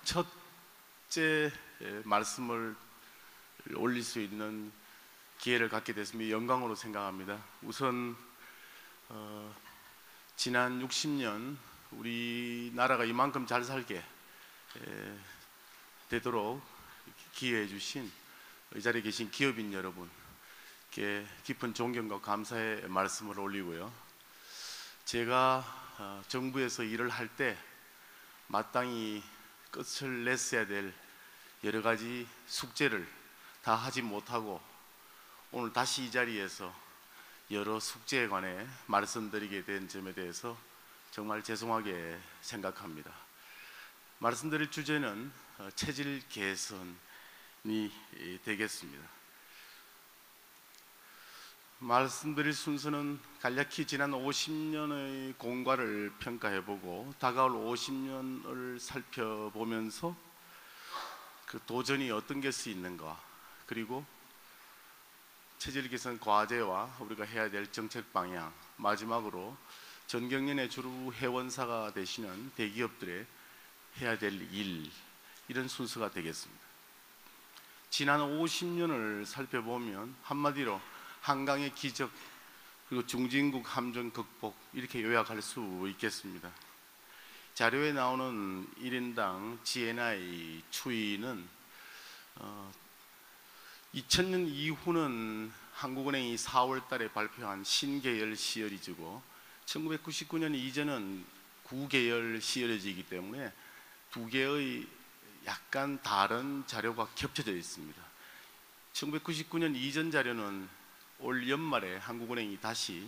첫째 말씀을 올릴 수 있는 기회를 갖게 됐으면 영광으로 생각합니다. 우선 지난 60년 우리나라가 이만큼 잘 살게 되도록 기회해 주신 이 자리에 계신 기업인 여러분께 깊은 존경과 감사의 말씀을 올리고요. 제가 정부에서 일을 할 때 마땅히 끝을 냈어야 될 여러 가지 숙제를 다 하지 못하고 오늘 다시 이 자리에서 여러 숙제에 관해 말씀드리게 된 점에 대해서 정말 죄송하게 생각합니다. 말씀드릴 주제는 체질 개선이 되겠습니다. 말씀드릴 순서는 간략히 지난 50년의 공과를 평가해보고 다가올 50년을 살펴보면서 그 도전이 어떤 게 수 있는가, 그리고 체질 개선 과제와 우리가 해야 될 정책 방향, 마지막으로 전경련의 주로 회원사가 되시는 대기업들의 해야 될 일, 이런 순서가 되겠습니다. 지난 50년을 살펴보면 한마디로 한강의 기적, 그리고 중진국 함정 극복, 이렇게 요약할 수 있겠습니다. 자료에 나오는 1인당 GNI 추이는 2000년 이후는 한국은행이 4월 달에 발표한 신계열 시리즈고 1999년 이전은 구계열 시리즈이기 때문에 두 개의 약간 다른 자료가 겹쳐져 있습니다. 1999년 이전 자료는 올 연말에 한국은행이 다시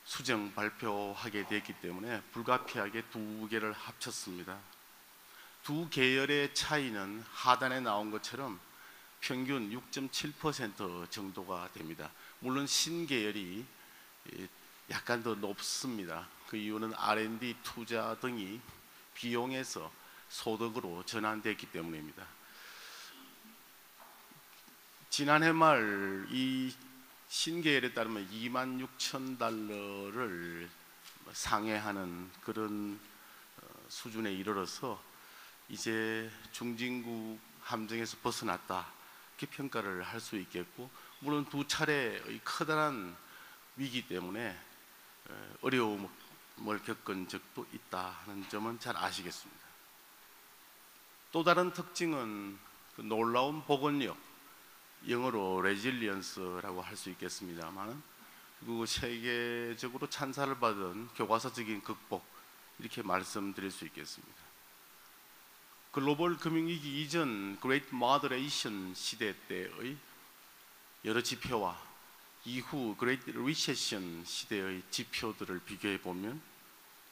수정 발표하게 됐기 때문에 불가피하게 두 개를 합쳤습니다. 두 계열의 차이는 하단에 나온 것처럼 평균 6.7% 정도가 됩니다. 물론 신계열이 약간 더 높습니다. 그 이유는 R&D 투자 등이 비용에서 소득으로 전환됐기 때문입니다. 지난해 말 이 신계열에 따르면 26,000달러를 상회하는 그런 수준에 이르러서 이제 중진국 함정에서 벗어났다, 이렇게 평가를 할 수 있겠고, 물론 두 차례의 커다란 위기 때문에 어려움을 겪은 적도 있다 하는 점은 잘 아시겠습니다. 또 다른 특징은 그 놀라운 복원력, 영어로 resilience라고 할 수 있겠습니다만, 그리고 세계적으로 찬사를 받은 교과서적인 극복, 이렇게 말씀드릴 수 있겠습니다. 글로벌 금융위기 이전 Great Moderation 시대 때의 여러 지표와 이후 Great Recession 시대의 지표들을 비교해 보면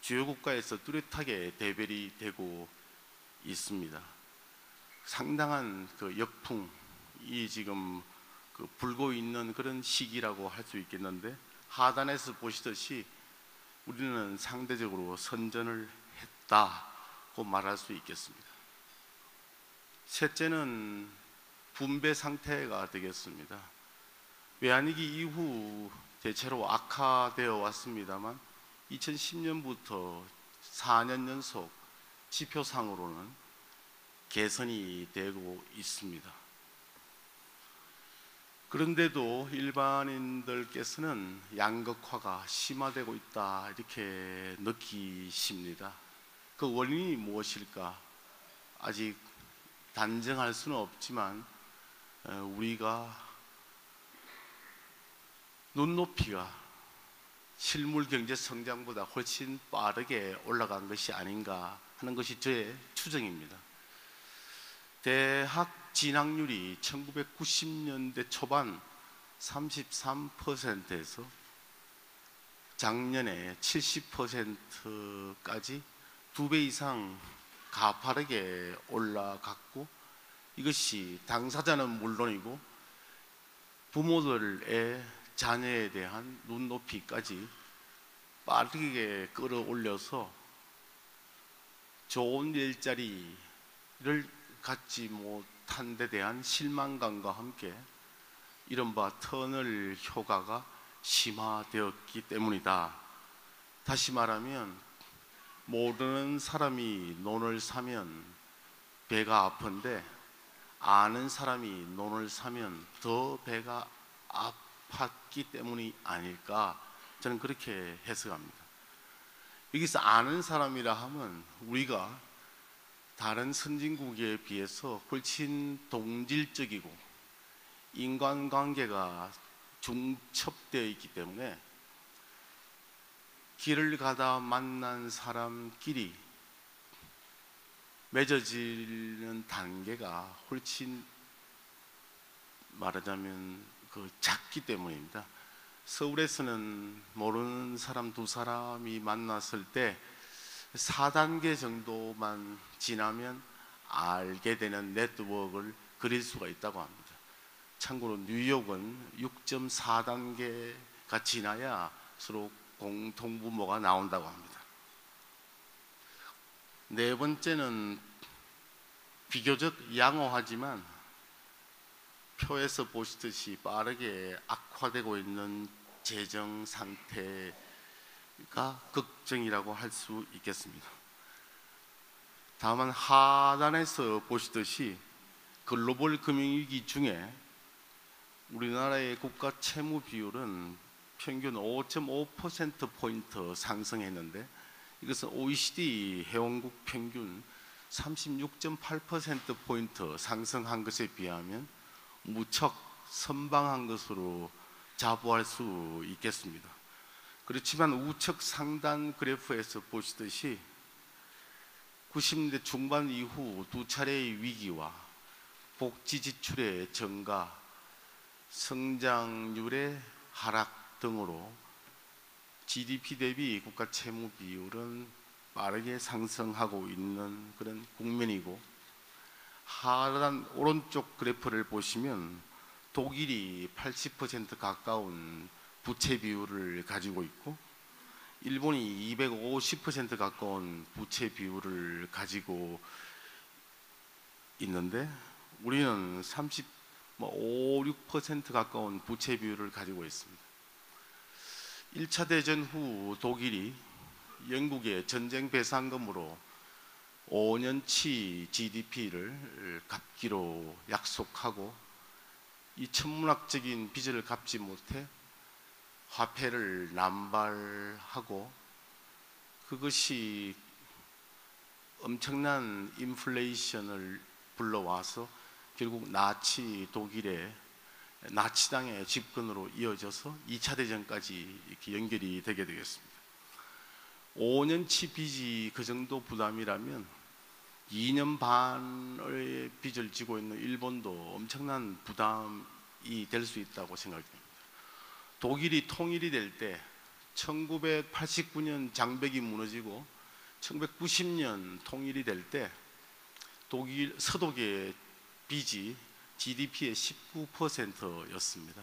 주요 국가에서 뚜렷하게 대별이 되고 있습니다. 상당한 그 역풍이 지금 불고 있는 그런 시기라고 할 수 있겠는데, 하단에서 보시듯이 우리는 상대적으로 선전을 했다고 말할 수 있겠습니다. 셋째는 분배 상태가 되겠습니다. 외환위기 이후 대체로 악화되어 왔습니다만 2010년부터 4년 연속 지표상으로는 개선이 되고 있습니다. 그런데도 일반인들께서는 양극화가 심화되고 있다, 이렇게 느끼십니다. 그 원인이 무엇일까? 아직 단정할 수는 없지만 우리가 눈높이가 실물 경제 성장보다 훨씬 빠르게 올라간 것이 아닌가 하는 것이 저의 추정입니다. 대학 진학률이 1990년대 초반 33%에서 작년에 70%까지 2배 이상 가파르게 올라갔고, 이것이 당사자는 물론이고 부모들의 자녀에 대한 눈높이까지 빠르게 끌어올려서 좋은 일자리를 갖지 못한 데 대한 실망감과 함께 이른바 터널 효과가 심화되었기 때문이다. 다시 말하면 모르는 사람이 논을 사면 배가 아픈데 아는 사람이 논을 사면 더 배가 아팠기 때문이 아닐까, 저는 그렇게 해석합니다. 여기서 아는 사람이라 하면 우리가 다른 선진국에 비해서 훨씬 동질적이고 인간관계가 중첩되어 있기 때문에 길을 가다 만난 사람끼리 맺어지는 단계가 훨씬 말하자면 작기 때문입니다. 서울에서는 모르는 사람 두 사람이 만났을 때 4단계 정도만 지나면 알게 되는 네트워크를 그릴 수가 있다고 합니다. 참고로 뉴욕은 6.4단계가 지나야 서로 공통부모가 나온다고 합니다. 네 번째는 비교적 양호하지만 표에서 보시듯이 빠르게 악화되고 있는 재정 상태가 걱정이라고 할 수 있겠습니다. 다만 하단에서 보시듯이 글로벌 금융위기 중에 우리나라의 국가 채무 비율은 평균 5.5%포인트 상승했는데 이것은 OECD 회원국 평균 36.8%포인트 상승한 것에 비하면 무척 선방한 것으로 자부할 수 있겠습니다. 그렇지만 우측 상단 그래프에서 보시듯이 90년대 중반 이후 두 차례의 위기와 복지 지출의 증가, 성장률의 하락 등으로 GDP 대비 국가 채무 비율은 빠르게 상승하고 있는 그런 국면이고, 하단 오른쪽 그래프를 보시면 독일이 80% 가까운 부채 비율을 가지고 있고 일본이 250% 가까운 부채 비율을 가지고 있는데 우리는 35, 6% 가까운 부채 비율을 가지고 있습니다. 1차 대전 후 독일이 영국의 전쟁 배상금으로 5년치 GDP를 갚기로 약속하고 이 천문학적인 빚을 갚지 못해 화폐를 남발하고 그것이 엄청난 인플레이션을 불러와서 결국 나치 독일의 나치당의 집권으로 이어져서 2차 대전까지 이렇게 연결이 되게 되겠습니다. 5년치 빚이 그 정도 부담이라면 2년 반의 빚을 지고 있는 일본도 엄청난 부담이 될 수 있다고 생각됩니다. 독일이 통일이 될 때 1989년 장벽이 무너지고 1990년 통일이 될 때 독일 서독의 빚이 GDP의 19%였습니다.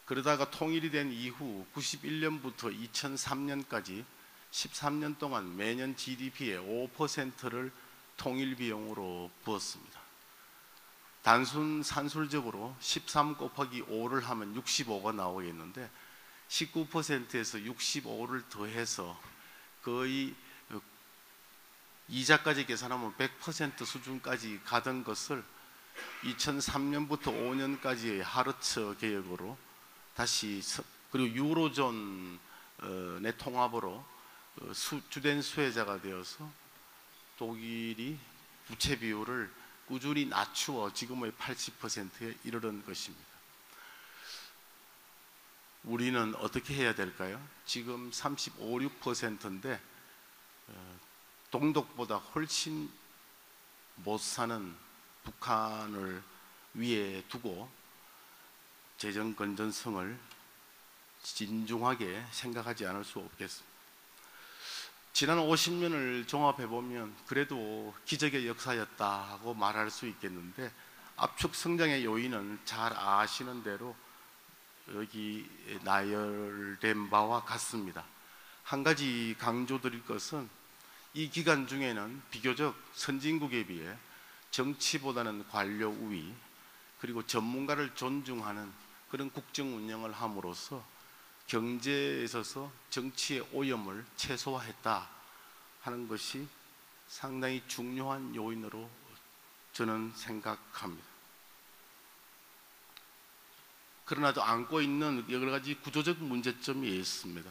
그러다가 통일이 된 이후 91년부터 2003년까지 13년 동안 매년 GDP의 5%를 통일 비용으로 부었습니다. 단순 산술적으로 13 곱하기 5를 하면 65가 나오겠는데 19%에서 65를 더해서 거의 이자까지 계산하면 100% 수준까지 가던 것을 2003년부터 5년까지의 하르츠 개혁으로 다시, 그리고 유로존의 통합으로 주된 수혜자가 되어서 독일이 부채 비율을 꾸준히 낮추어 지금의 80%에 이르는 것입니다. 우리는 어떻게 해야 될까요? 지금 35, 6%인데 동독보다 훨씬 못 사는 북한을 위에 두고 재정 건전성을 진중하게 생각하지 않을 수 없겠습니다. 지난 50년을 종합해보면 그래도 기적의 역사였다고 말할 수 있겠는데 압축 성장의 요인은 잘 아시는 대로 여기 나열된 바와 같습니다. 한 가지 강조드릴 것은 이 기간 중에는 비교적 선진국에 비해 정치보다는 관료 우위 그리고 전문가를 존중하는 그런 국정 운영을 함으로써 경제에 있어서 정치의 오염을 최소화했다 하는 것이 상당히 중요한 요인으로 저는 생각합니다. 그러나도 안고 있는 여러 가지 구조적 문제점이 있습니다.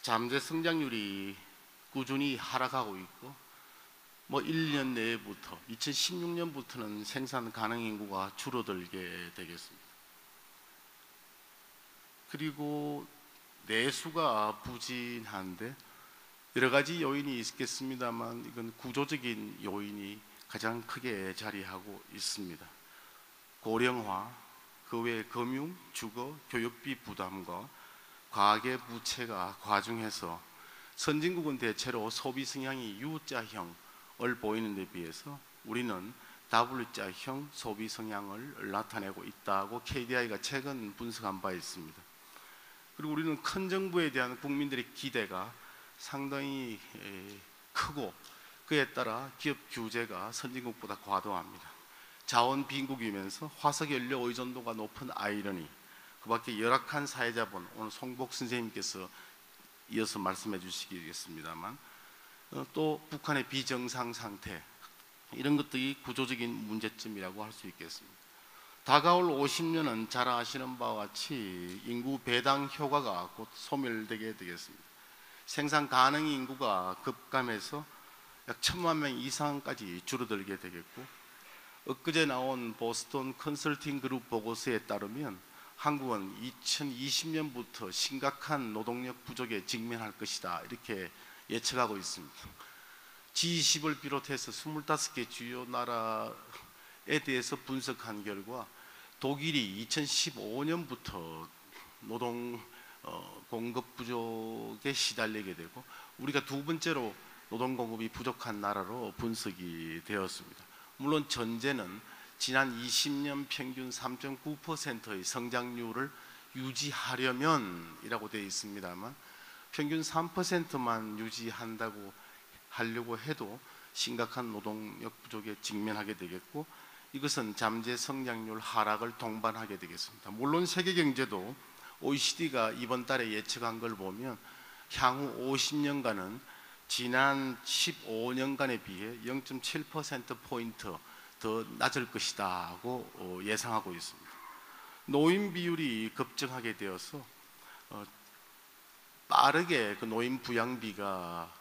잠재 성장률이 꾸준히 하락하고 있고 1년 내부터 2016년부터는 생산 가능 인구가 줄어들게 되겠습니다. 그리고 내수가 부진한데 여러 가지 요인이 있겠습니다만 이건 구조적인 요인이 가장 크게 자리하고 있습니다. 고령화, 그 외 금융, 주거, 교육비 부담과 과계 부채가 과중해서 선진국은 대체로 소비 성향이 U자형을 보이는 데 비해서 우리는 W자형 소비 성향을 나타내고 있다고 KDI가 최근 분석한 바 있습니다. 그리고 우리는 큰 정부에 대한 국민들의 기대가 상당히 크고 그에 따라 기업 규제가 선진국보다 과도합니다. 자원 빈국이면서 화석연료 의존도가 높은 아이러니, 그 밖에 열악한 사회자본, 오늘 송복 선생님께서 이어서 말씀해 주시겠습니다만 또 북한의 비정상 상태, 이런 것들이 구조적인 문제점이라고 할 수 있겠습니다. 다가올 50년은 잘 아시는 바와 같이 인구 배당 효과가 곧 소멸되게 되겠습니다. 생산 가능 인구가 급감해서 약 1,000만 명 이상까지 줄어들게 되겠고, 엊그제 나온 보스턴 컨설팅 그룹 보고서에 따르면 한국은 2020년부터 심각한 노동력 부족에 직면할 것이다, 이렇게 예측하고 있습니다. G20을 비롯해서 25개 주요 나라에 대해서 분석한 결과 독일이 2015년부터 노동 공급 부족에 시달리게 되고 우리가 두 번째로 노동 공급이 부족한 나라로 분석이 되었습니다. 물론 전제는 지난 20년 평균 3.9%의 성장률을 유지하려면이라고 되어 있습니다만 평균 3%만 유지한다고 하려고 해도 심각한 노동력 부족에 직면하게 되겠고 이것은 잠재 성장률 하락을 동반하게 되겠습니다. 물론 세계 경제도 OECD가 이번 달에 예측한 걸 보면 향후 50년간은 지난 15년간에 비해 0.7%포인트 더 낮을 것이라고 예상하고 있습니다. 노인 비율이 급증하게 되어서 빠르게 그 노인 부양비가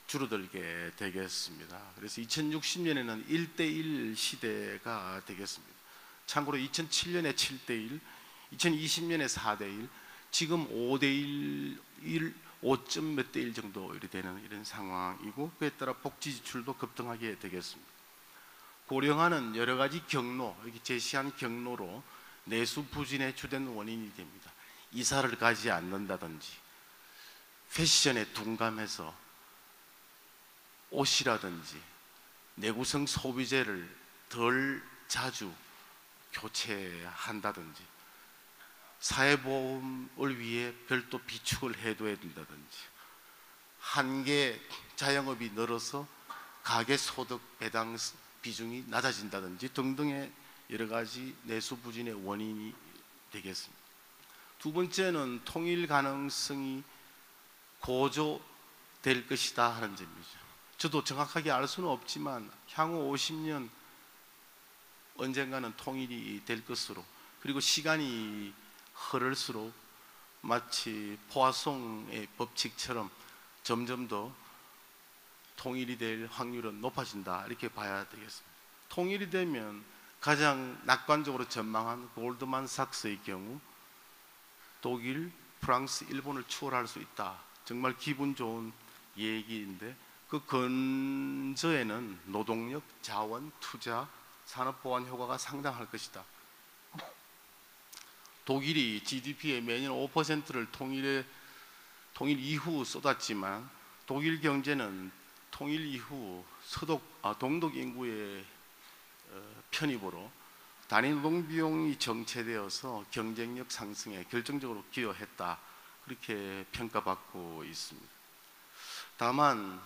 줄어들게 되겠습니다. 그래서 2060년에는 1대1 시대가 되겠습니다. 참고로 2007년에 7대1, 2020년에 4대1, 지금 5대1, 5점 몇 대 1 정도 되는 이런 상황이고 그에 따라 복지 지출도 급등하게 되겠습니다. 고령화는 여러 가지 경로, 여기 제시한 경로로 내수 부진의 주된 원인이 됩니다. 이사를 가지 않는다든지 패션에 둔감해서 옷이라든지 내구성 소비재를 덜 자주 교체한다든지 사회보험을 위해 별도 비축을 해둬야 된다든지 한계 자영업이 늘어서 가계소득 배당 비중이 낮아진다든지 등등의 여러 가지 내수 부진의 원인이 되겠습니다. 두 번째는 통일 가능성이 고조될 것이다 하는 점이죠. 저도 정확하게 알 수는 없지만 향후 50년 언젠가는 통일이 될 것으로, 그리고 시간이 흐를수록 마치 포화송의 법칙처럼 점점 더 통일이 될 확률은 높아진다, 이렇게 봐야 되겠습니다. 통일이 되면 가장 낙관적으로 전망한 골드만삭스의 경우 독일, 프랑스, 일본을 추월할 수 있다. 정말 기분 좋은 얘기인데 그 근저에는 노동력, 자원, 투자, 산업보완 효과가 상당할 것이다. 독일이 GDP의 매년 5%를 통일 이후 쏟았지만 독일 경제는 통일 이후 동독 인구의 편입으로 단위 노동 비용이 정체되어서 경쟁력 상승에 결정적으로 기여했다, 그렇게 평가받고 있습니다. 다만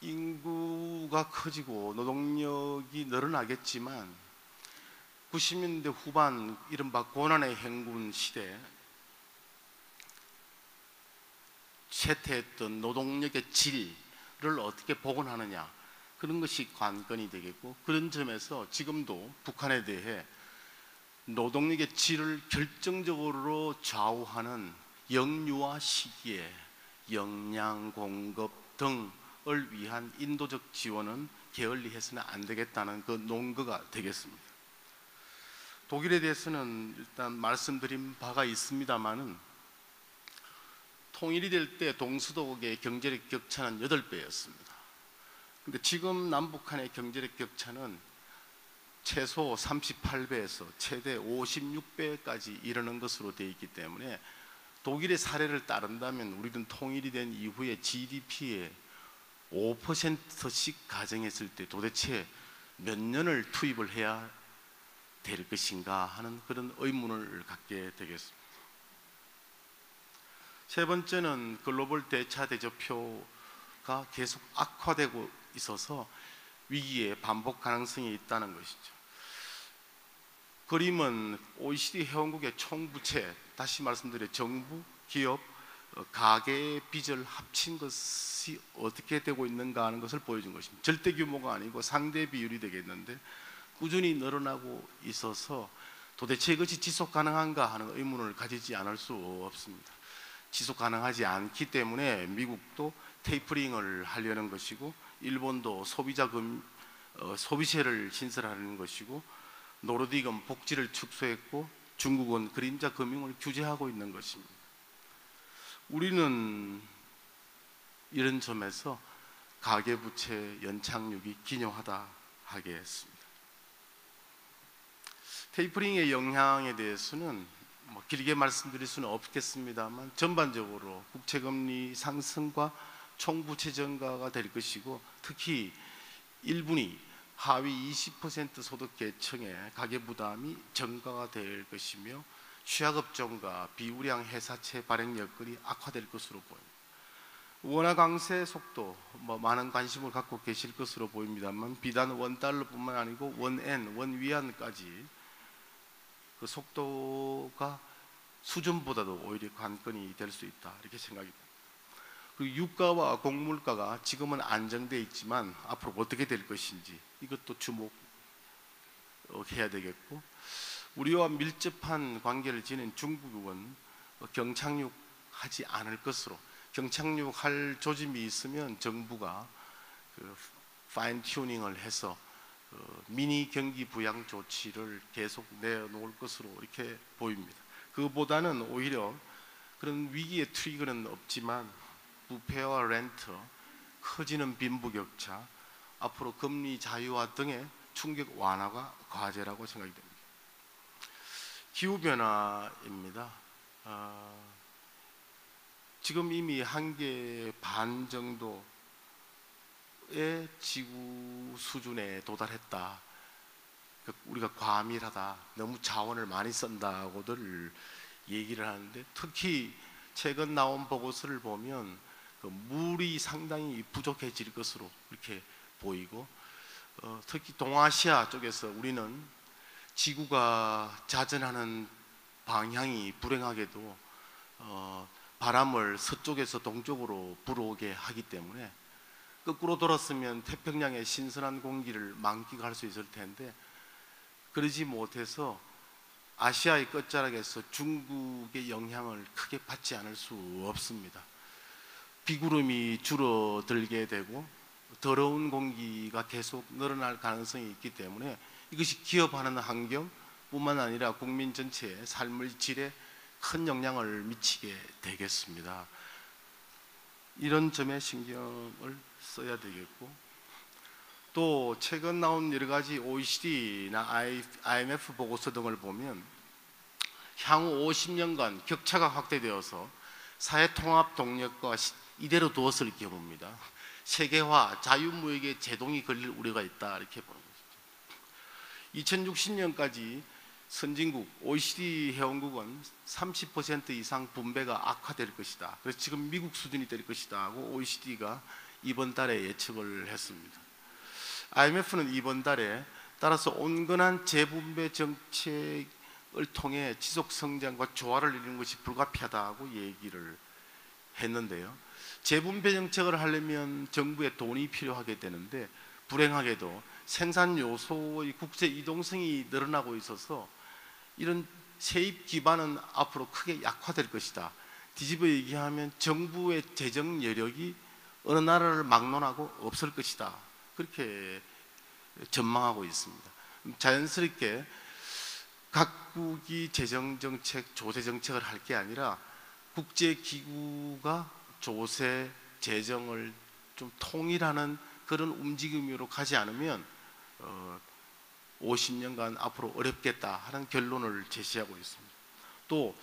인구가 커지고 노동력이 늘어나겠지만 90년대 후반 이른바 고난의 행군 시대 쇠퇴했던 노동력의 질을 어떻게 복원하느냐, 그런 것이 관건이 되겠고, 그런 점에서 지금도 북한에 대해 노동력의 질을 결정적으로 좌우하는 영유아 시기에 역량 공급 등을 위한 인도적 지원은 게을리해서는 안 되겠다는 그 논거가 되겠습니다. 독일에 대해서는 일단 말씀드린 바가 있습니다만은 통일이 될 때 동서독의 경제력 격차는 8배였습니다. 근데 지금 남북한의 경제력 격차는 최소 38배에서 최대 56배까지 이르는 것으로 되어 있기 때문에 독일의 사례를 따른다면 우리는 통일이 된 이후에 GDP에 5%씩 가정했을 때 도대체 몇 년을 투입을 해야 될 것인가 하는 그런 의문을 갖게 되겠습니다. 세 번째는 글로벌 대차 대조표가 계속 악화되고 있어서 위기의 반복 가능성이 있다는 것이죠. 그림은 OECD 회원국의 총부채, 다시 말씀드려 정부, 기업, 가계의 빚을 합친 것이 어떻게 되고 있는가 하는 것을 보여준 것입니다. 절대 규모가 아니고 상대 비율이 되겠는데 꾸준히 늘어나고 있어서 도대체 이것이 지속 가능한가 하는 의문을 가지지 않을 수 없습니다. 지속 가능하지 않기 때문에 미국도 테이퍼링을 하려는 것이고, 일본도 소비세를 신설하는 것이고, 노르딕은 복지를 축소했고, 중국은 그림자 금융을 규제하고 있는 것입니다. 우리는 이런 점에서 가계부채 연착륙이 기묘하다 하겠습니다. 테이퍼링의 영향에 대해서는 길게 말씀드릴 수는 없겠습니다만 전반적으로 국채금리 상승과 총부채 증가가 될 것이고, 특히 1분위 하위 20% 소득 계층의 가계부담이 증가가 될 것이며 취약업종과 비우량 회사채 발행 여건이 악화될 것으로 보입니다. 원화 강세 속도 많은 관심을 갖고 계실 것으로 보입니다만 비단 원달러뿐만 아니고 원엔, 원위안까지 그 속도가 수준보다도 오히려 관건이 될 수 있다, 이렇게 생각이 됩니다. 그리고 유가와 곡물가가 지금은 안정돼 있지만 앞으로 어떻게 될 것인지 이것도 주목해야 되겠고, 우리와 밀접한 관계를 지닌 중국은 경착륙하지 않을 것으로, 경착륙할 조짐이 있으면 정부가 파인 튜닝을 해서 미니 경기 부양 조치를 계속 내놓을 것으로 이렇게 보입니다. 그보다는 오히려 그런 위기의 트리거는 없지만 부패와 렌트, 커지는 빈부격차, 앞으로 금리 자유화 등의 충격 완화가 과제라고 생각이 됩니다. 기후변화입니다. 지금 이미 1개 반 정도의 지구 수준에 도달했다. 우리가 과밀하다, 너무 자원을 많이 쓴다고들 얘기를 하는데, 특히 최근 나온 보고서를 보면 물이 상당히 부족해질 것으로 이렇게 보이고, 특히 동아시아 쪽에서 우리는 지구가 자전하는 방향이 불행하게도 바람을 서쪽에서 동쪽으로 불어오게 하기 때문에 거꾸로 돌았으면 태평양의 신선한 공기를 만끽할 수 있을 텐데 그러지 못해서 아시아의 끝자락에서 중국의 영향을 크게 받지 않을 수 없습니다. 비구름이 줄어들게 되고 더러운 공기가 계속 늘어날 가능성이 있기 때문에 이것이 기업하는 환경뿐만 아니라 국민 전체의 삶의 질에 큰 영향을 미치게 되겠습니다. 이런 점에 신경을 써야 되겠고, 또 최근 나온 여러 가지 OECD나 IMF 보고서 등을 보면 향후 50년간 격차가 확대되어서 사회 통합 동력과 이대로 두었을 경우입니다. 세계화, 자유무역의 제동이 걸릴 우려가 있다, 이렇게 보는 것이죠. 2060년까지 선진국, OECD 회원국은 30% 이상 분배가 악화될 것이다. 그래서 지금 미국 수준이 될 것이다 하고 OECD가 이번 달에 예측을 했습니다. IMF는 이번 달에 따라서 온건한 재분배 정책을 통해 지속 성장과 조화를 이루는 것이 불가피하다고 얘기를 했는데요. 재분배 정책을 하려면 정부의 돈이 필요하게 되는데 불행하게도 생산 요소의 국제 이동성이 늘어나고 있어서 이런 세입 기반은 앞으로 크게 약화될 것이다. 뒤집어 얘기하면 정부의 재정 여력이 어느 나라를 막론하고 없을 것이다. 그렇게 전망하고 있습니다. 자연스럽게 각국이 재정정책, 조세정책을 할 게 아니라 국제기구가 조세, 재정을 좀 통일하는 그런 움직임으로 가지 않으면 50년간 앞으로 어렵겠다 하는 결론을 제시하고 있습니다. 또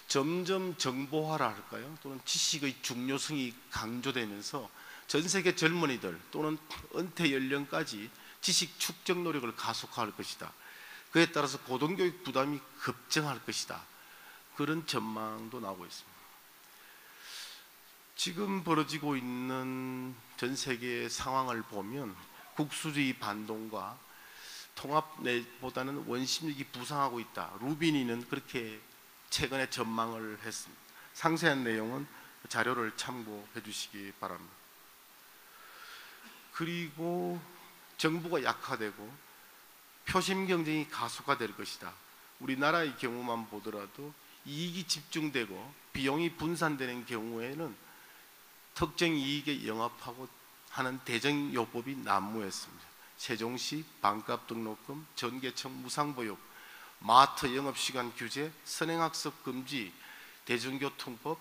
점점 정보화라 할까요? 또는 지식의 중요성이 강조되면서 전 세계 젊은이들 또는 은퇴 연령까지 지식 축적 노력을 가속화할 것이다. 그에 따라서 고등교육 부담이 급증할 것이다. 그런 전망도 나오고 있습니다. 지금 벌어지고 있는 전 세계의 상황을 보면 국수주의 반동과 통합보다는 원심력이 부상하고 있다. 루비니는 그렇게 최근에 전망을 했습니다. 상세한 내용은 자료를 참고해 주시기 바랍니다. 그리고 정부가 약화되고 표심 경쟁이 가속화될 것이다. 우리나라의 경우만 보더라도 이익이 집중되고 비용이 분산되는 경우에는 특정 이익에 영합하고 하는 대정요법이 난무했습니다. 세종시 반값 등록금, 전개청 무상보육, 마트 영업시간 규제, 선행학습 금지, 대중교통법,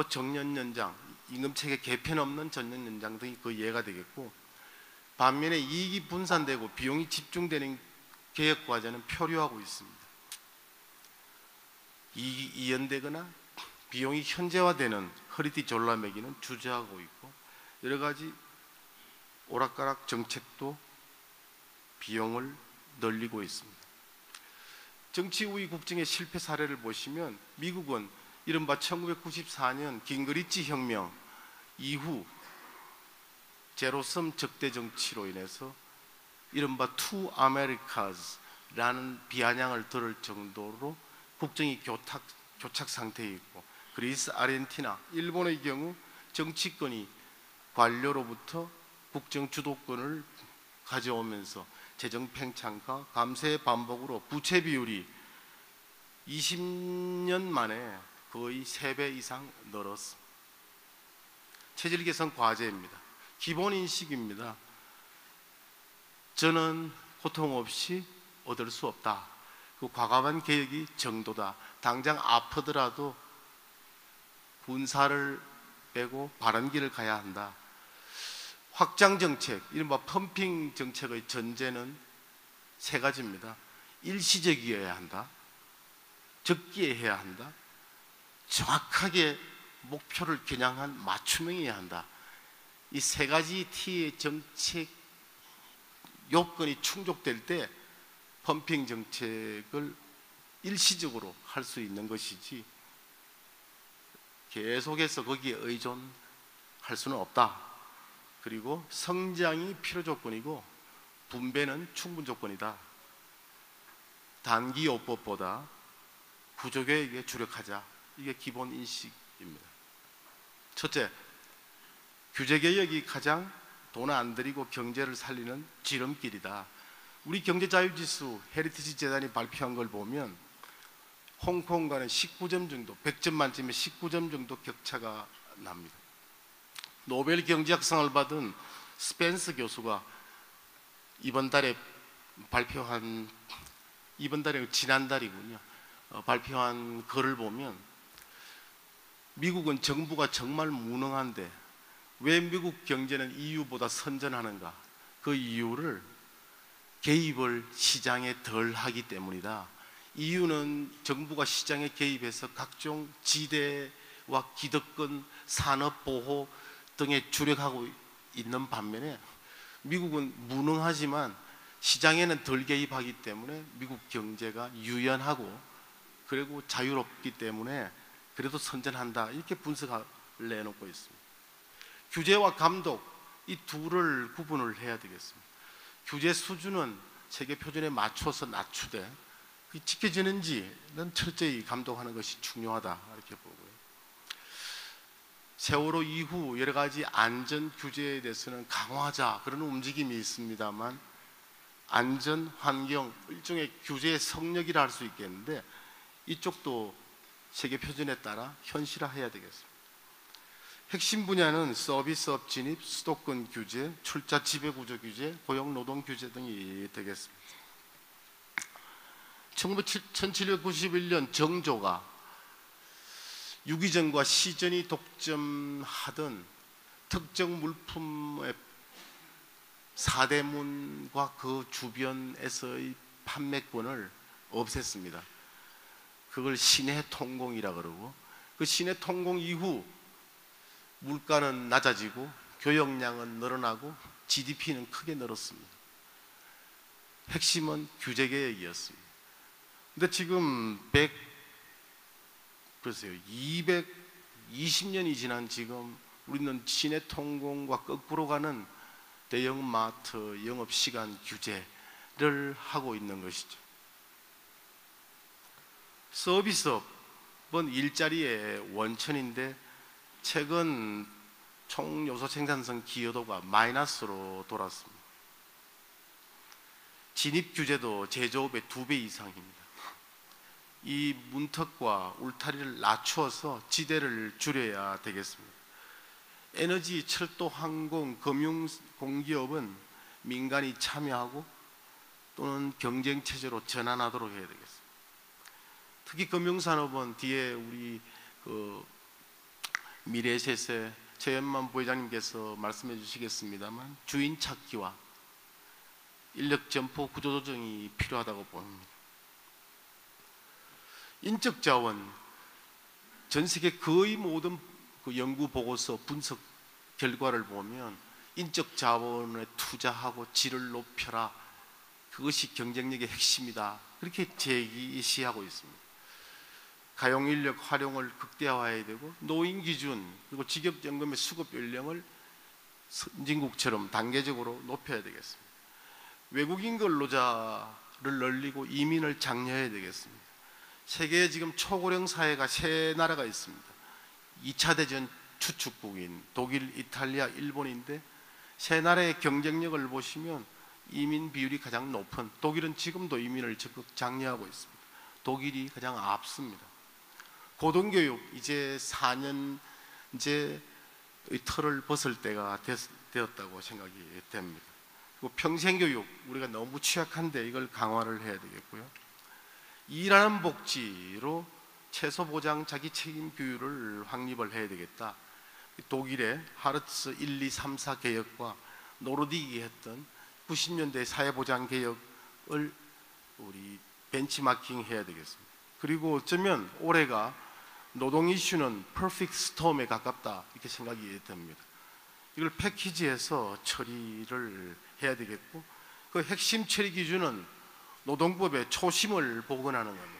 정년연장, 임금체계 개편 없는 전년연장 등이 그 예가 되겠고, 반면에 이익이 분산되고 비용이 집중되는 개혁과제는 표류하고 있습니다. 이익이 이연되거나 비용이 현재화되는 허리띠 졸라매기는 주저하고 있고, 여러 가지 오락가락 정책도 비용을 늘리고 있습니다. 정치 우위 국정의 실패 사례를 보시면 미국은 이른바 1994년 깅그리치 혁명 이후 제로섬 적대 정치로 인해서 이른바 투 아메리카즈라는 비아냥을 들을 정도로 국정이 교착 상태에 있고, 그리스, 아르헨티나, 일본의 경우 정치권이 관료로부터 국정 주도권을 가져오면서 재정 팽창과 감세의 반복으로 부채 비율이 20년 만에 거의 3배 이상 늘었습니다. 체질 개선 과제입니다. 기본 인식입니다. 저는 고통 없이 얻을 수 없다. 그 과감한 계획이 정도다. 당장 아프더라도 군사를 빼고 바른 길을 가야 한다. 확장 정책, 이른바 펌핑 정책의 전제는 3가지입니다. 일시적이어야 한다. 적기에 해야 한다. 정확하게 목표를 겨냥한 맞춤형이어야 한다. 이 3가지 T의 정책 요건이 충족될 때 펌핑 정책을 일시적으로 할 수 있는 것이지 계속해서 거기에 의존할 수는 없다. 그리고 성장이 필요 조건이고 분배는 충분 조건이다. 단기 요법보다 구조개혁에 주력하자. 이게 기본 인식입니다. 첫째, 규제개혁이 가장 돈 안 들이고 경제를 살리는 지름길이다. 우리 경제자유지수 헤리티지 재단이 발표한 걸 보면 홍콩과는 19점 정도, 100점 만점에 19점 정도 격차가 납니다. 노벨 경제학상을 받은 스펜스 교수가 지난달이군요. 발표한 글을 보면 미국은 정부가 정말 무능한데 왜 미국 경제는 EU보다 선전하는가? 그 이유를 개입을 시장에 덜 하기 때문이다. EU는 정부가 시장에 개입해서 각종 지대와 기득권, 산업보호 등에 주력하고 있는 반면에 미국은 무능하지만 시장에는 덜 개입하기 때문에 미국 경제가 유연하고 그리고 자유롭기 때문에 그래도 선전한다. 이렇게 분석을 내놓고 있습니다. 규제와 감독, 이 둘을 구분을 해야 되겠습니다. 규제 수준은 세계 표준에 맞춰서 낮추되 지켜지는지는 철저히 감독하는 것이 중요하다. 이렇게 보고요. 세월호 이후 여러 가지 안전 규제에 대해서는 강화하자 그런 움직임이 있습니다만, 안전, 환경, 일종의 규제의 성역이라 할 수 있겠는데, 이쪽도 세계 표준에 따라 현실화해야 되겠습니다. 핵심 분야는 서비스업 진입, 수도권 규제, 출자 지배구조 규제, 고용노동 규제 등이 되겠습니다. 1791년 정조가 유기전과 시전이 독점하던 특정 물품의 사대문과 그 주변에서의 판매권을 없앴습니다. 그걸 신해 통공이라 그러고, 그 신해 통공 이후 물가는 낮아지고 교역량은 늘어나고 GDP는 크게 늘었습니다. 핵심은 규제개혁이었습니다. 근데 지금 220년이 지난 지금 우리는 시내 통공과 거꾸로 가는 대형마트 영업시간 규제를 하고 있는 것이죠. 서비스업은 일자리의 원천인데 최근 총요소 생산성 기여도가 마이너스로 돌았습니다. 진입 규제도 제조업의 2배 이상입니다. 이 문턱과 울타리를 낮추어서 지대를 줄여야 되겠습니다. 에너지, 철도, 항공, 금융, 공기업은 민간이 참여하고 또는 경쟁체제로 전환하도록 해야 되겠습니다. 특히 금융산업은 뒤에 우리 미래세세 최연만 부회장님께서 말씀해 주시겠습니다만, 주인 찾기와 인력 점포 구조조정이 필요하다고 봅니다. 인적 자원, 전 세계 거의 모든 그 연구 보고서 분석 결과를 보면 인적 자원에 투자하고 질을 높여라, 그것이 경쟁력의 핵심이다, 그렇게 제시하고 있습니다. 가용 인력 활용을 극대화해야 되고, 노인 기준 그리고 직업연금의 수급 연령을 선진국처럼 단계적으로 높여야 되겠습니다. 외국인 근로자를 늘리고 이민을 장려해야 되겠습니다. 세계에 지금 초고령 사회가 3나라가 있습니다. 2차 대전 추축국인 독일, 이탈리아, 일본인데 3나라의 경쟁력을 보시면 이민 비율이 가장 높은 독일은 지금도 이민을 적극 장려하고 있습니다. 독일이 가장 앞섭니다. 고등교육 이제 4년제의 틀을 벗을 때가 되었다고 생각이 됩니다. 그리고 평생교육 우리가 너무 취약한데 이걸 강화를 해야 되겠고요. 일하는 복지로 최소보장 자기책임 규율을 확립을 해야 되겠다. 독일의 하르츠 1, 2, 3, 4 개혁과 노르딕이 했던 90년대 사회보장 개혁을 우리 벤치마킹 해야 되겠습니다. 그리고 어쩌면 올해가 노동 이슈는 퍼펙트 스톰에 가깝다 이렇게 생각이 됩니다. 이걸 패키지해서 처리를 해야 되겠고, 그 핵심 처리 기준은 노동법의 초심을 복원하는 겁니다.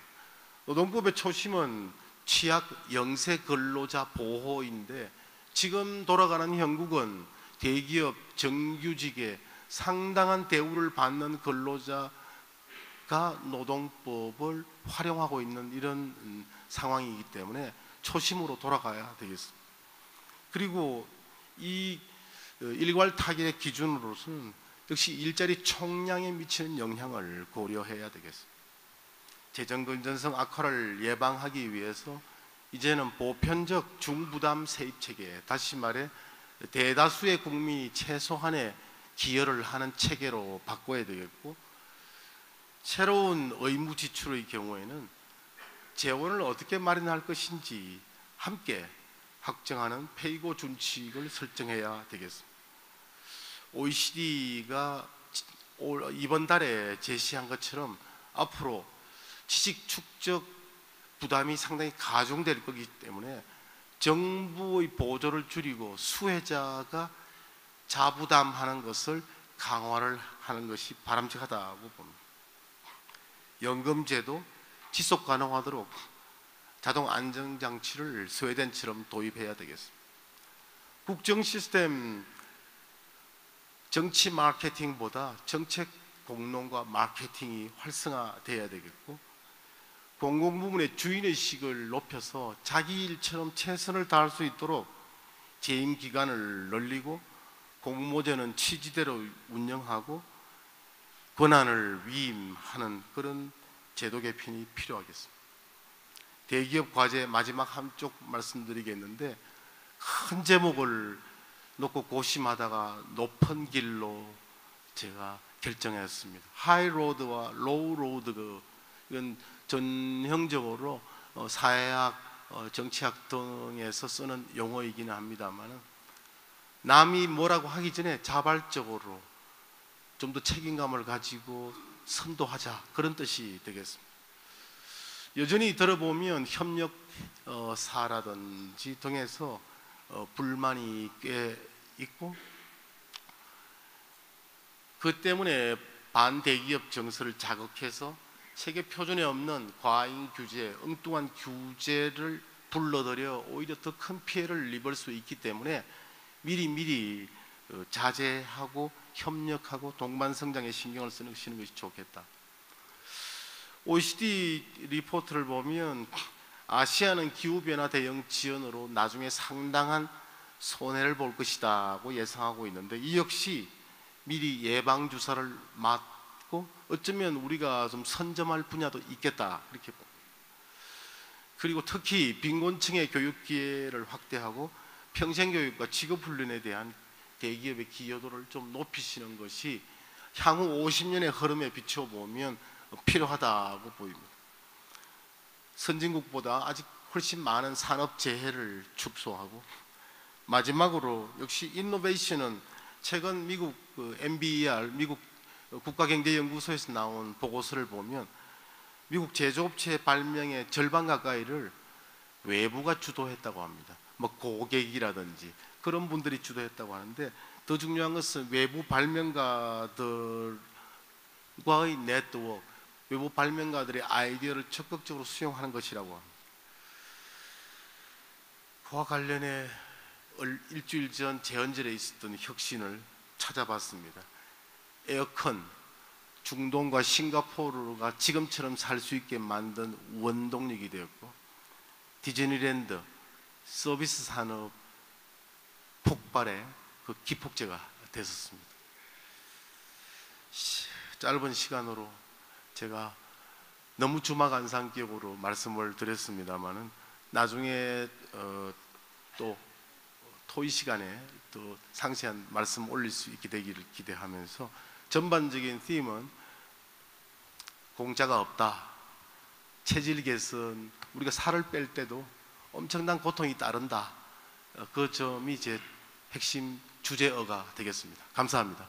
노동법의 초심은 취약 영세 근로자 보호인데, 지금 돌아가는 형국은 대기업 정규직에 상당한 대우를 받는 근로자가 노동법을 활용하고 있는 이런 상황이기 때문에 초심으로 돌아가야 되겠습니다. 그리고 이 일괄 타결의 기준으로서는 역시 일자리 총량에 미치는 영향을 고려해야 되겠습니다. 재정 건전성 악화를 예방하기 위해서 이제는 보편적 중부담 세입 체계, 다시 말해 대다수의 국민이 최소한의 기여를 하는 체계로 바꿔야 되겠고, 새로운 의무 지출의 경우에는 재원을 어떻게 마련할 것인지 함께 확정하는 페이고 준칙을 설정해야 되겠습니다. OECD가 이번 달에 제시한 것처럼 앞으로 지식 축적 부담이 상당히 가중될 거기 때문에 정부의 보조를 줄이고 수혜자가 자부담하는 것을 강화를 하는 것이 바람직하다고 봅니다. 연금제도 지속 가능하도록 자동 안정장치를 스웨덴처럼 도입해야 되겠습니다. 국정 시스템 정치 마케팅보다 정책 공론과 마케팅이 활성화돼야 되겠고, 공공부문의 주인의식을 높여서 자기 일처럼 최선을 다할 수 있도록 재임 기간을 늘리고 공모전은 취지대로 운영하고 권한을 위임하는 그런 제도 개편이 필요하겠습니다. 대기업 과제 마지막 한쪽 말씀드리겠는데, 큰 제목을 놓고 고심하다가 높은 길로 제가 결정했습니다. 하이로드와 로우로드, 이건 전형적으로 사회학, 정치학 등에서 쓰는 용어이기는 합니다만, 남이 뭐라고 하기 전에 자발적으로 좀 더 책임감을 가지고 선도하자, 그런 뜻이 되겠습니다. 여전히 들어보면 협력사라든지 등에서 불만이 꽤 있고, 그 때문에 반대기업 정서를 자극해서 세계 표준에 없는 과잉 규제, 엉뚱한 규제를 불러들여 오히려 더 큰 피해를 입을 수 있기 때문에 미리 자제하고 협력하고 동반성장에 신경을 쓰는 것이 좋겠다. OECD 리포트를 보면 아시아는 기후변화 대응 지원으로 나중에 상당한 손해를 볼 것이라고 예상하고 있는데, 이 역시 미리 예방주사를 맞고 어쩌면 우리가 좀 선점할 분야도 있겠다, 이렇게 봅니다. 그리고 특히 빈곤층의 교육 기회를 확대하고 평생교육과 직업훈련에 대한 대기업의 기여도를 좀 높이시는 것이 향후 50년의 흐름에 비춰보면 필요하다고 보입니다. 선진국보다 아직 훨씬 많은 산업 재해를 축소하고, 마지막으로 역시 인노베이션은 최근 미국 NBER, 미국 국가경제연구소에서 나온 보고서를 보면 미국 제조업체 발명의 절반 가까이를 외부가 주도했다고 합니다. 뭐 고객이라든지 그런 분들이 주도했다고 하는데, 더 중요한 것은 외부 발명가들과의 네트워크, 외부 발명가들의 아이디어를 적극적으로 수용하는 것이라고 합니다. 그와 관련해 일주일 전 제헌절에 있었던 혁신을 찾아봤습니다. 에어컨, 중동과 싱가포르가 지금처럼 살 수 있게 만든 원동력이 되었고, 디즈니랜드 서비스 산업 폭발의 그 기폭제가 됐었습니다. 짧은 시간으로 제가 너무 주마간상격으로 말씀을 드렸습니다만은, 나중에 또 토의 시간에 또 상세한 말씀 올릴 수 있게 되기를 기대하면서, 전반적인 팀은 공짜가 없다, 체질 개선, 우리가 살을 뺄 때도 엄청난 고통이 따른다, 그 점이 제 핵심 주제어가 되겠습니다. 감사합니다.